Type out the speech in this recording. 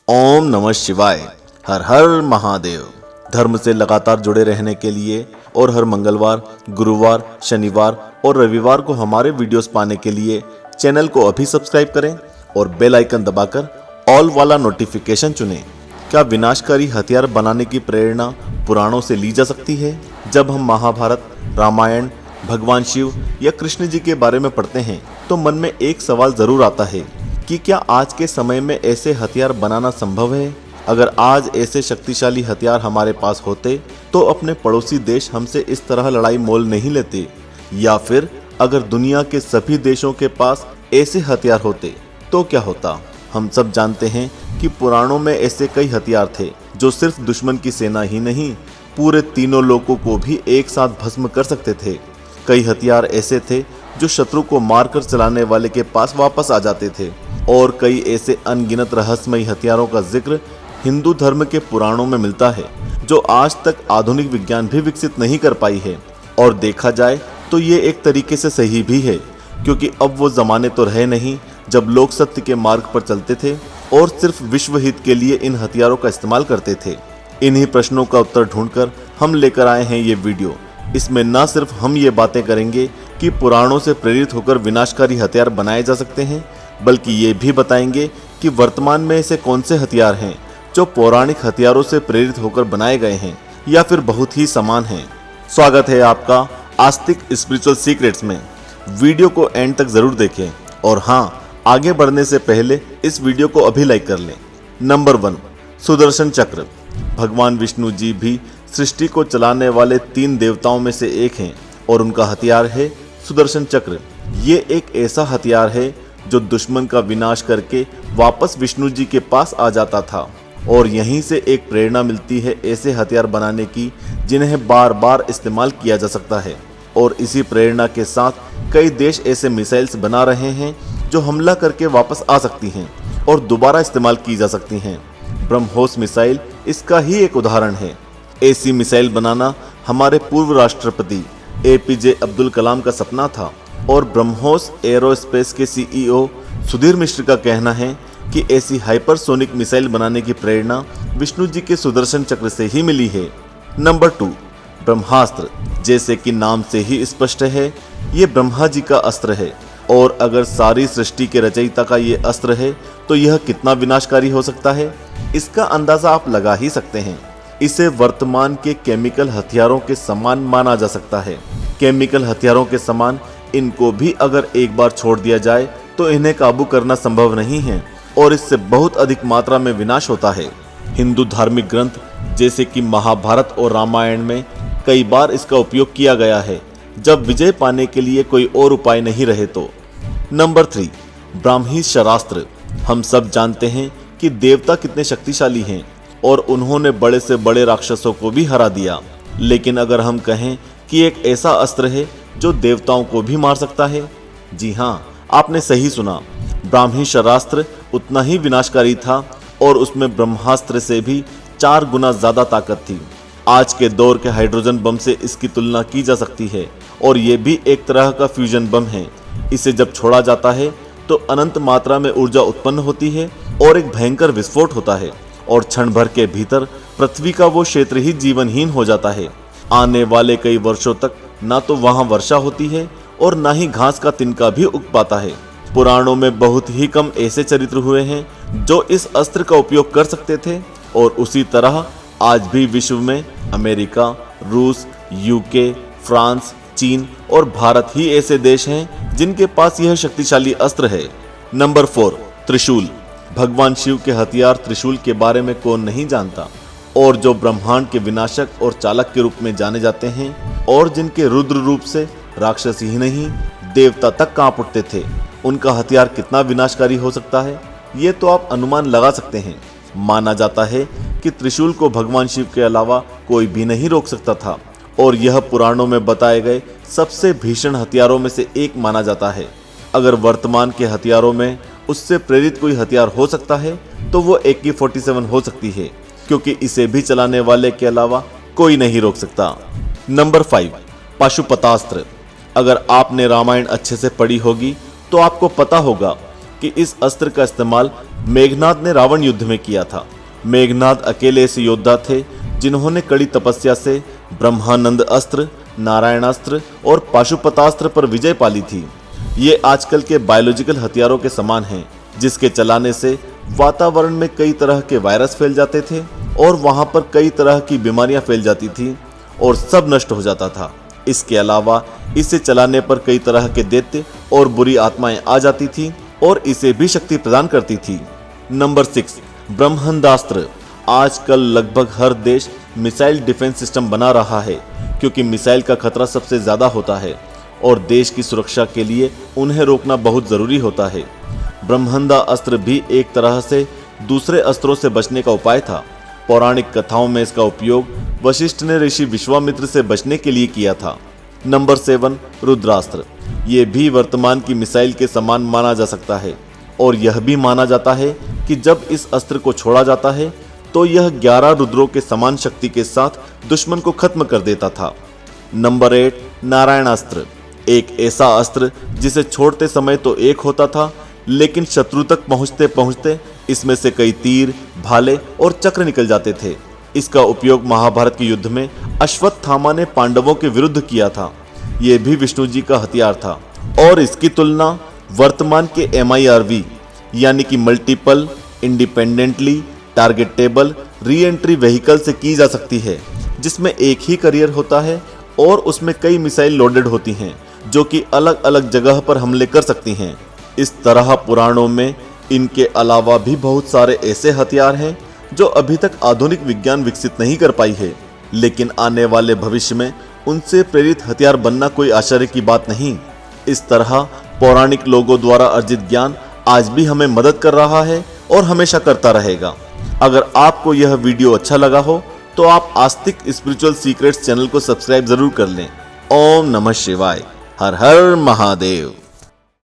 ओम नमः शिवाय। हर हर महादेव। धर्म से लगातार जुड़े रहने के लिए और हर मंगलवार, गुरुवार, शनिवार और रविवार को हमारे वीडियोस पाने के लिए चैनल को अभी सब्सक्राइब करें और बेल आइकन दबाकर ऑल वाला नोटिफिकेशन चुनें। क्या विनाशकारी हथियार बनाने की प्रेरणा पुराणों से ली जा सकती है? जब हम महाभारत, रामायण, भगवान शिव या कृष्ण जी के बारे में पढ़ते हैं तो मन में एक सवाल जरूर आता है कि क्या आज के समय में ऐसे हथियार बनाना संभव है? अगर आज ऐसे शक्तिशाली हथियार हमारे पास होते तो अपने पड़ोसी देश हमसे इस तरह लड़ाई मोल नहीं लेते, या फिर अगर दुनिया के सभी देशों के पास ऐसे हथियार होते तो क्या होता? हम सब जानते हैं कि पुराणों में ऐसे कई हथियार थे जो सिर्फ दुश्मन की सेना ही नहीं, पूरे तीनों लोगों को भी एक साथ भस्म कर सकते थे। कई हथियार ऐसे थे जो शत्रु को मारकर चलाने वाले के पास वापस आ जाते थे, और कई ऐसे अनगिनत रहस्यमयी हथियारों का जिक्र हिंदू धर्म के पुराणों में मिलता है जो आज तक आधुनिक विज्ञान भी विकसित नहीं कर पाई है। और देखा जाए तो ये एक तरीके से सही भी है, क्योंकि अब वो जमाने तो रहे नहीं जब लोग सत्य के मार्ग पर चलते थे और सिर्फ विश्व हित के लिए इन हथियारों का इस्तेमाल करते थे। इन्हीं प्रश्नों का उत्तर ढूंढकर हम लेकर आए हैं ये वीडियो। इसमें न सिर्फ हम ये बातें करेंगे कि पुराणों से प्रेरित होकर विनाशकारी हथियार बनाए जा सकते हैं, बल्कि ये भी बताएंगे कि वर्तमान में ऐसे कौन से हथियार हैं जो पौराणिक हथियारों से प्रेरित होकर बनाए गए हैं या फिर बहुत ही समान हैं। स्वागत है आपका आस्तिक स्पिरिचुअल सीक्रेट्स में। वीडियो को एंड तक जरूर देखें, और हाँ, आगे बढ़ने से पहले इस वीडियो को अभी लाइक कर लें। नंबर 1, सुदर्शन चक्र। भगवान विष्णु जी भी सृष्टि को चलाने वाले 3 देवताओं में से एक हैं और उनका हथियार है सुदर्शन चक्र। ये एक ऐसा हथियार है जो दुश्मन का विनाश करके वापस विष्णु जी के पास आ जाता था, और यहीं से एक प्रेरणा मिलती है ऐसे हथियार बनाने की जिन्हें बार बार इस्तेमाल किया जा सकता है। और इसी प्रेरणा के साथ कई देश ऐसे मिसाइल्स बना रहे हैं जो हमला करके वापस आ सकती हैं और दोबारा इस्तेमाल की जा सकती हैं। ब्रह्मोस मिसाइल इसका ही एक उदाहरण है। ऐसी मिसाइल बनाना हमारे पूर्व राष्ट्रपति APJ अब्दुल कलाम का सपना था, और ब्रह्मोस एरोस्पेस के CEO सुधीर मिश्र का कहना है कि ऐसी हाइपरसोनिक मिसाइल बनाने की प्रेरणा विष्णु जी के सुदर्शन चक्र से ही मिली है। नंबर 2, ब्रह्मास्त्र। जैसे कि नाम से ही स्पष्ट है, ये ब्रह्मा जी का अस्त्र है, और अगर सारी सृष्टि के रचयिता का ये अस्त्र है तो यह कितना विनाशकारी हो सकता है, इसका अंदाजा आप लगा ही सकते हैं। इसे वर्तमान के केमिकल हथियारों के समान माना जा सकता है। केमिकल हथियारों के समान इनको भी अगर एक बार छोड़ दिया जाए तो इन्हें काबू करना संभव नहीं है, और इससे बहुत अधिक मात्रा में विनाश होता है। हिंदू धार्मिक ग्रंथ जैसे कि महाभारत और रामायण में कई बार इसका उपयोग किया गया है, जब विजय पाने के लिए कोई और उपाय नहीं रहे तो। नंबर 3, ब्राह्मी शरास्त्र। हम सब जानते हैं कि देवता कितने शक्तिशाली हैं और उन्होंने बड़े से बड़े राक्षसों को भी हरा दिया, लेकिन अगर हम कहें कि एक ऐसा अस्त्र है जो देवताओं को भी मार सकता है, जी हाँ, आपने सही सुना। ब्राह्मी शरास्त्र उतना ही विनाशकारी था, और उसमें ब्रह्मास्त्र से भी 4 गुना ज्यादा ताकत थी। आज के दौर के हाइड्रोजन बम से इसकी तुलना की जा सकती है, और ये भी एक तरह का फ्यूजन बम है। इसे जब छोड़ा जाता है तो अनंत मात्रा में ऊर्जा उत्पन्न होती है और एक भयंकर विस्फोट होता है, और क्षण भर के भीतर पृथ्वी का वो क्षेत्र ही जीवनहीन हो जाता है। आने वाले कई वर्षों तक ना तो वहां वर्षा होती है और ना ही घास का तिनका भी उग पाता है। पुराणों में बहुत ही कम ऐसे चरित्र हुए हैं जो इस अस्त्र का उपयोग कर सकते थे, और उसी तरह आज भी विश्व में अमेरिका, रूस, UK, फ्रांस, चीन और भारत ही ऐसे देश हैं जिनके पास यह शक्तिशाली अस्त्र है। नंबर 4, त्रिशूल। भगवान शिव के हथियार त्रिशूल के बारे में कौन नहीं जानता, और जो ब्रह्मांड के विनाशक और चालक के रूप में जाने जाते हैं, और जिनके रुद्र रूप से राक्षस ही नहीं देवता तक कांप उठते थे। उनका हथियार कितना विनाशकारी हो सकता है, ये तो आप अनुमान लगा सकते हैं। माना जाता है कि त्रिशूल को भगवान शिव के अलावा कोई भी नहीं रोक सकता था, और यह पुराणों में बताए गए सबसे भीषण हथियारों में से एक माना जाता है। अगर वर्तमान के हथियारों में उससे प्रेरित कोई हथियार हो सकता है तो वो AK-47 हो सकती है, क्योंकि इसे भी चलाने वाले के अलावा कोई नहीं रोक सकता। नंबर 5, पाशुपतास्त्र। अगर आपने रामायण अच्छे से पढ़ी होगी तो आपको पता होगा कि इस अस्त्र का इस्तेमाल मेघनाद ने रावण युद्ध में किया था। मेघनाद अकेले ऐसे योद्धा थे जिन्होंने कड़ी तपस्या से ब्रह्मानंद अस्त्र, नारायणास्त्र और पाशुपतास्त्र पर विजय पाली थी। ये आजकल के बायोलॉजिकल हथियारों के समान हैं, जिसके चलाने से वातावरण में कई तरह के वायरस फैल जाते थे और वहां पर कई तरह की बीमारियां फैल जाती थी और सब नष्ट हो जाता था। इसके अलावा इसे चलाने पर कई तरह के दैत्य और बुरी आत्माएं आ जाती थी और इसे भी शक्ति प्रदान करती थी। नंबर 6, ब्रह्मांडास्त्र। आजकल लगभग हर देश मिसाइल डिफेंस सिस्टम बना रहा है क्योंकि मिसाइल का खतरा सबसे ज्यादा होता है और देश की सुरक्षा के लिए उन्हें रोकना बहुत जरूरी होता है। ब्रह्मांडा अस्त्र भी एक तरह से दूसरे अस्त्रों से बचने का उपाय था। पौराणिक कथाओं में इसका उपयोग वशिष्ठ ने ऋषि विश्वामित्र से बचने के लिए किया था। नंबर 7, रुद्रास्त्र। ये भी वर्तमान की मिसाइल के समान माना जा सकता है और यह भी माना जाता है कि जब इस अस्त्र को छोड़ा जाता है तो यह 11 रुद्रों के समान शक्ति के साथ दुश्मन को खत्म कर देता था। नंबर 8, नारायणास्त्र। एक ऐसा अस्त्र जिसे छोड़ते समय तो एक होता था, लेकिन शत्रु तक पहुंचते पहुंचते इसमें से कई तीर, भाले और चक्र निकल जाते थे। इसका उपयोग महाभारत के युद्ध में अश्वत्थामा ने पांडवों के विरुद्ध किया था। यह भी विष्णु जी का हथियार था और इसकी तुलना वर्तमान के MIRV यानी कि multiple independently targetable re entry vehicle से की जा सकती है, जिसमें एक ही करियर होता है और उसमें कई मिसाइल लोडेड होती हैं जो कि अलग अलग जगह पर हमले कर सकती हैं। इस तरह पुराणों में इनके अलावा भी बहुत सारे ऐसे हथियार हैं जो अभी तक आधुनिक विज्ञान विकसित नहीं कर पाई है, लेकिन आने वाले भविष्य में उनसे प्रेरित हथियार बनना कोई आश्चर्य की बात नहीं। इस तरह पौराणिक लोगों द्वारा अर्जित ज्ञान आज भी हमें मदद कर रहा है और हमेशा करता रहेगा। अगर आपको यह वीडियो अच्छा लगा हो तो आप आस्तिक स्पिरिचुअल सीक्रेट्स चैनल को सब्सक्राइब जरूर कर लें। ओम नमः शिवाय। हर हर महादेव।